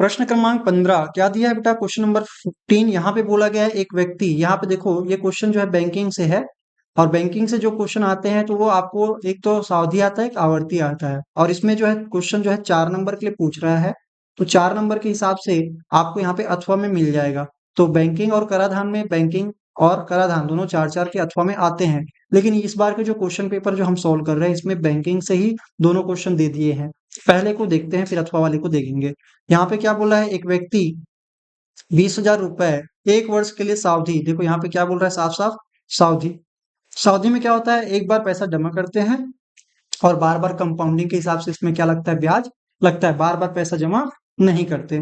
प्रश्न क्रमांक 15 क्या दिया है बेटा? क्वेश्चन नंबर 15 यहाँ पे बोला गया है एक व्यक्ति, यहाँ पे देखो ये क्वेश्चन जो है बैंकिंग से है, और बैंकिंग से जो क्वेश्चन आते हैं तो वो आपको एक तो सावधि आता है, एक आवर्ती आता है, और इसमें जो है क्वेश्चन जो है 4 नंबर के लिए पूछ रहा है, तो 4 नंबर के हिसाब से आपको यहाँ पे अथवा में मिल जाएगा। तो बैंकिंग और कराधान में, बैंकिंग और कराधान दोनों 4-4 के अथवा में आते हैं, लेकिन इस बार के जो क्वेश्चन पेपर जो हम सोल्व कर रहे हैं इसमें बैंकिंग से ही दोनों क्वेश्चन दे दिए हैं। पहले को देखते हैं फिर अथवा वाले को देखेंगे। यहाँ पे क्या बोला है? एक व्यक्ति 20,000 रुपए 1 वर्ष के लिए सावधि, देखो यहाँ पे क्या बोल रहा है साफ साफ, सावधि। सावधि में क्या होता है? एक बार पैसा जमा करते हैं और बार बार कंपाउंडिंग के हिसाब से इसमें क्या लगता है? ब्याज लगता है, बार बार पैसा जमा नहीं करते,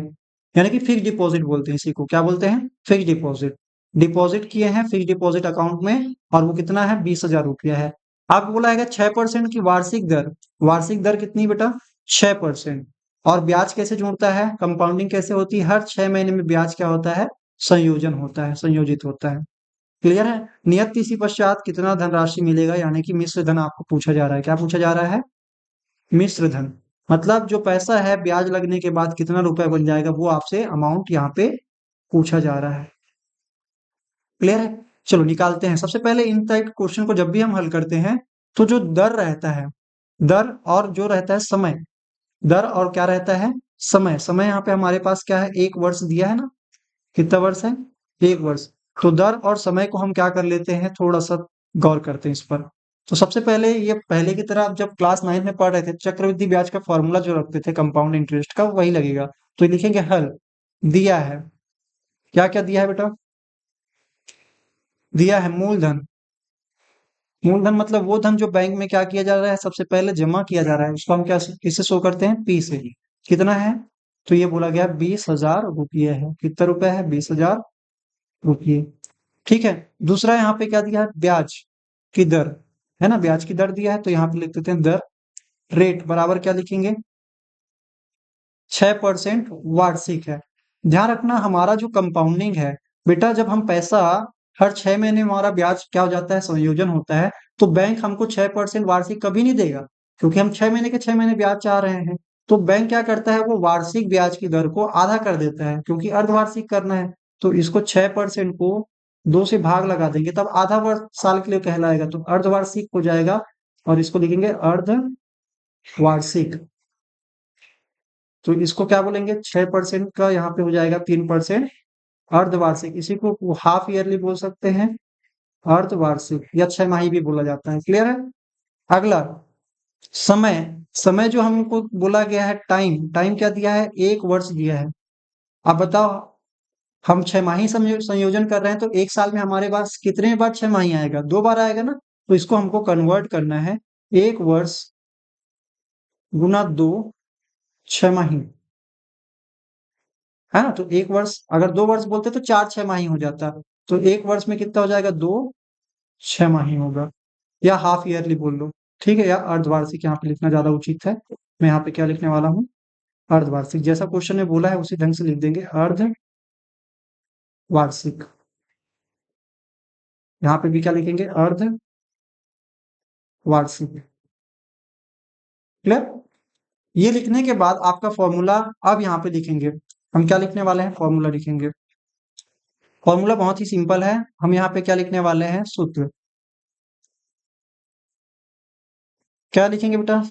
यानी कि फिक्स डिपॉजिट बोलते हैं इसी को। क्या बोलते हैं? Fix deposit. डिपॉजिट किए हैं फिक्स डिपॉजिट अकाउंट में, और वो कितना है? 20,000 रुपया है। आपको बोला है 6% की वार्षिक दर। वार्षिक दर कितनी बेटा? 6%। और ब्याज कैसे जोड़ता है? कंपाउंडिंग कैसे होती है? हर 6 महीने में ब्याज क्या होता है? संयोजन होता है, संयोजित होता है। क्लियर है? नियत तिथि पश्चात कितना धनराशि मिलेगा, यानी कि मिश्र धन आपको पूछा जा रहा है। क्या पूछा जा रहा है? मिश्र धन। मतलब जो पैसा है ब्याज लगने के बाद कितना रुपए बन जाएगा, वो आपसे अमाउंट यहाँ पे पूछा जा रहा है। क्लियर है? चलो निकालते हैं। सबसे पहले इन टाइप क्वेश्चन को जब भी हम हल करते हैं तो जो दर रहता है, दर और जो रहता है समय, दर और क्या रहता है? समय। समय यहाँ पे हमारे पास क्या है? 1 वर्ष दिया है ना? कितना वर्ष है? 1 वर्ष। तो दर और समय को हम क्या कर लेते हैं? थोड़ा सा गौर करते हैं इस पर। तो सबसे पहले ये पहले की तरह आप जब क्लास 9 में पढ़ रहे थे, चक्रवृद्धि ब्याज का फॉर्मूला जो रखते थे कंपाउंड इंटरेस्ट का, वही लगेगा। तो ये लिखेंगे हल। दिया है, क्या क्या दिया है बेटा? दिया है मूलधन। मूलधन मतलब वो धन जो बैंक में क्या किया जा रहा है? सबसे पहले जमा किया जा रहा है, उसको हम क्या किससे शो करते हैं? पी से। कितना है? तो ये बोला गया 20,000 रुपये है। कितना रुपए है? 20,000 रुपये। ठीक है। दूसरा यहाँ पे क्या दिया है? ब्याज की दर, है ना? ब्याज की दर दिया है, तो यहाँ पे लिख देते हैं दर। रेट बराबर क्या लिखेंगे? 6% वार्षिक है। ध्यान रखना हमारा जो कंपाउंडिंग है बेटा, जब हम पैसा हर 6 महीने में हमारा ब्याज क्या हो जाता है? संयोजन होता है, तो बैंक हमको 6% वार्षिक कभी नहीं देगा, क्योंकि हम 6 महीने के 6 महीने ब्याज चाह रहे हैं। तो बैंक क्या करता है? वो वार्षिक ब्याज की दर को आधा कर देता है, क्योंकि अर्धवार्षिक करना है। तो इसको 6% को 2 से भाग लगा देंगे, तब आधा वर्ष साल के लिए कहलाएगा, तो अर्धवार्षिक हो जाएगा, और इसको लिखेंगे अर्धवार्षिक। तो इसको क्या बोलेंगे? 6% का यहाँ पे हो जाएगा 3% अर्धवार्षिक। इसी को हाफ ईयरली बोल सकते हैं, अर्धवार्षिक, या 6 माही भी बोला जाता है। क्लियर है? अगला समय। समय जो हमको बोला गया है टाइम, टाइम क्या दिया है? 1 वर्ष दिया है। अब बताओ, हम 6 माही संयोजन कर रहे हैं, तो 1 साल में हमारे पास कितने बार 6 माही आएगा? 2 बार आएगा ना? तो इसको हमको कन्वर्ट करना है, 1 वर्ष गुना 2 6 माही, है ना? तो 1 वर्ष, अगर 2 वर्ष बोलते तो 4 6 माही हो जाता। तो 1 वर्ष में कितना हो जाएगा? 2 6 माही होगा, या हाफ ईयरली बोल लो। ठीक है, या अर्धवार्षिक यहाँ पे लिखना ज्यादा उचित है। मैं यहाँ पे क्या लिखने वाला हूँ? अर्धवार्षिक। जैसा क्वेश्चन ने बोला है उसी ढंग से लिख देंगे, अर्धवार्षिक। यहाँ पे भी क्या लिखेंगे? अर्धवार्षिक। क्लियर? ये लिखने के बाद आपका फॉर्मूला अब यहाँ पे लिखेंगे। हम क्या लिखने वाले हैं? फॉर्मूला लिखेंगे। फॉर्मूला बहुत ही सिंपल है। हम यहाँ पे क्या लिखने वाले हैं? सूत्र। क्या लिखेंगे बेटा?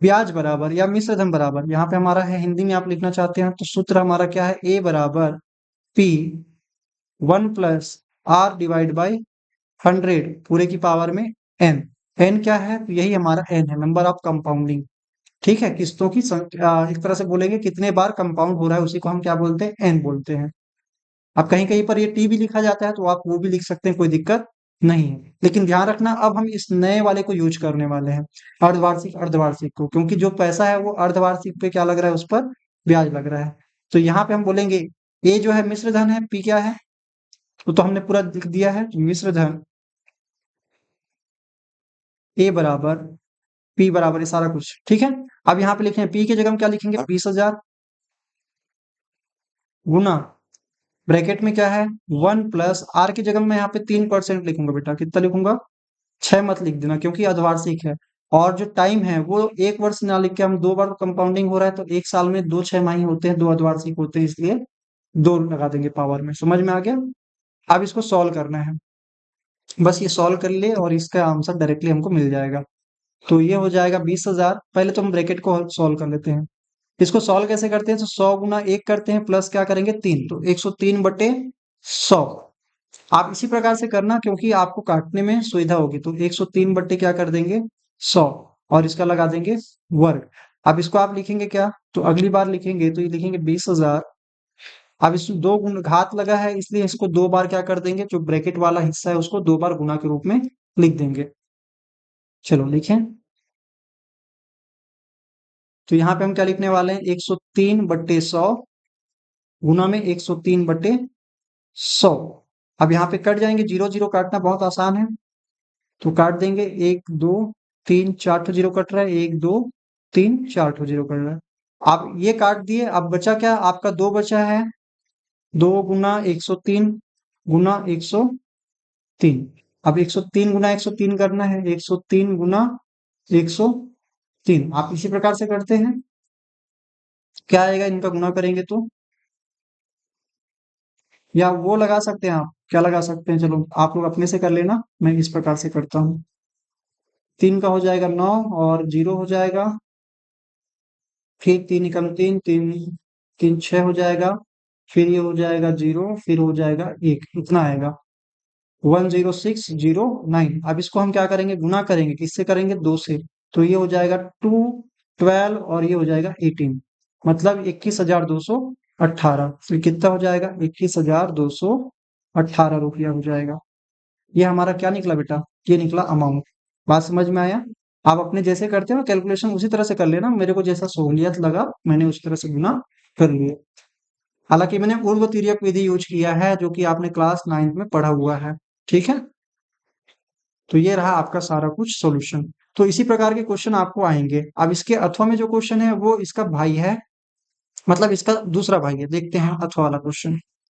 ब्याज बराबर या मिश्र धन बराबर, यहाँ पे हमारा है, हिंदी में आप लिखना चाहते हैं तो सूत्र हमारा क्या है? ए बराबर पी 1+r/100 पूरे की पावर में एन। एन क्या है? तो यही हमारा एन है, नंबर ऑफ कंपाउंडिंग। ठीक है, किस्तों की एक तरह से बोलेंगे कितने बार कंपाउंड हो रहा है, उसी को हम क्या बोलते हैं? एन बोलते हैं। अब कहीं कहीं पर ये टी भी लिखा जाता है, तो आप वो भी लिख सकते हैं, कोई दिक्कत नहीं है। लेकिन ध्यान रखना, अब हम इस नए वाले को यूज करने वाले हैं, अर्धवार्षिक। अर्धवार्षिक को, क्योंकि जो पैसा है वो अर्धवार्षिक पे क्या लग रहा है? उस पर ब्याज लग रहा है। तो यहाँ पे हम बोलेंगे ए जो है मिश्र धन है, पी क्या है? वो तो हमने पूरा लिख दिया है, मिश्र धन ए बराबर पी बराबर, ये सारा कुछ ठीक है। अब यहाँ पे लिखेंगे पी की जगह हम क्या लिखेंगे? 20,000 गुना, ब्रैकेट में क्या है? 1+r की जगह मैं यहाँ पे 3% लिखूंगा बेटा। कितना लिखूंगा? 6 मत लिख देना, क्योंकि अर्धवार्षिक है। और जो टाइम है वो 1 वर्ष ना लिख के हम 2 बार कंपाउंडिंग हो रहा है तो 1 साल में 2 6 माही होते हैं, 2 अर्धवार्षिक होते हैं, इसलिए 2 लगा देंगे पावर में। समझ में आ गया? अब इसको सॉल्व करना है, बस ये सॉल्व कर ले और इसका आंसर डायरेक्टली हमको मिल जाएगा। तो ये हो जाएगा 20,000। पहले तो हम ब्रैकेट को सॉल्व कर लेते हैं। इसको सॉल्व कैसे करते हैं? तो 100 गुना 1 करते हैं, प्लस क्या करेंगे 3, तो 103/100। आप इसी प्रकार से करना, क्योंकि आपको काटने में सुविधा होगी। तो 103 बट्टे क्या कर देंगे 100, और इसका लगा देंगे वर्ग। अब इसको आप लिखेंगे क्या? तो अगली बार लिखेंगे तो ये लिखेंगे 20,000। अब इसमें 2 गुण घात लगा है, इसलिए इसको 2 बार क्या कर देंगे, जो ब्रैकेट वाला हिस्सा है उसको 2 बार गुना के रूप में लिख देंगे। चलो लिखें। तो यहाँ पे हम क्या लिखने वाले हैं, 103/100 गुना में 103/100। अब यहाँ पे कट जाएंगे, जीरो जीरो काटना बहुत आसान है, तो काट देंगे। 1 2 3 4 जीरो कट रहा है, 1 2 3 4 जीरो कट रहा है। आप ये काट दिए, अब बचा क्या आपका? 2 बचा है, 2 गुना 103 गुना 103। अब 103 गुना 103 करना है, 103 गुना 103। आप इसी प्रकार से करते हैं, क्या आएगा इनका गुना करेंगे तो, या वो लगा सकते हैं आप, क्या लगा सकते हैं, चलो आप लोग अपने से कर लेना, मैं इस प्रकार से करता हूँ। 3 का हो जाएगा 9 और 0 हो जाएगा, फिर 3 एकम 3, 3 3 6 हो जाएगा, फिर ये हो जाएगा 0, फिर हो जाएगा 1, इतना आएगा 10609। अब इसको हम क्या करेंगे, गुना करेंगे, किससे करेंगे? 2 से। तो ये हो जाएगा 2 12 और ये हो जाएगा 18, मतलब 21,218। फिर कितना हो जाएगा? 21,218 रुपया हो जाएगा। ये हमारा क्या निकला बेटा? ये निकला अमाउंट। बात समझ में आया? आप अपने जैसे करते हो कैलकुलेशन उसी तरह से कर लेना, मेरे को जैसा सहूलियत लगा मैंने उस तरह से गुना कर लिए। हालांकि मैंने ऊर्ध्व तिर्यक विधि यूज किया है, जो कि आपने क्लास 9th में पढ़ा हुआ है। ठीक है, तो ये रहा आपका सारा कुछ सॉल्यूशन। तो इसी प्रकार के क्वेश्चन आपको आएंगे। अब इसके अथवा में जो क्वेश्चन है वो इसका भाई है, मतलब इसका दूसरा भाई है। देखते हैं अथवा वाला क्वेश्चन।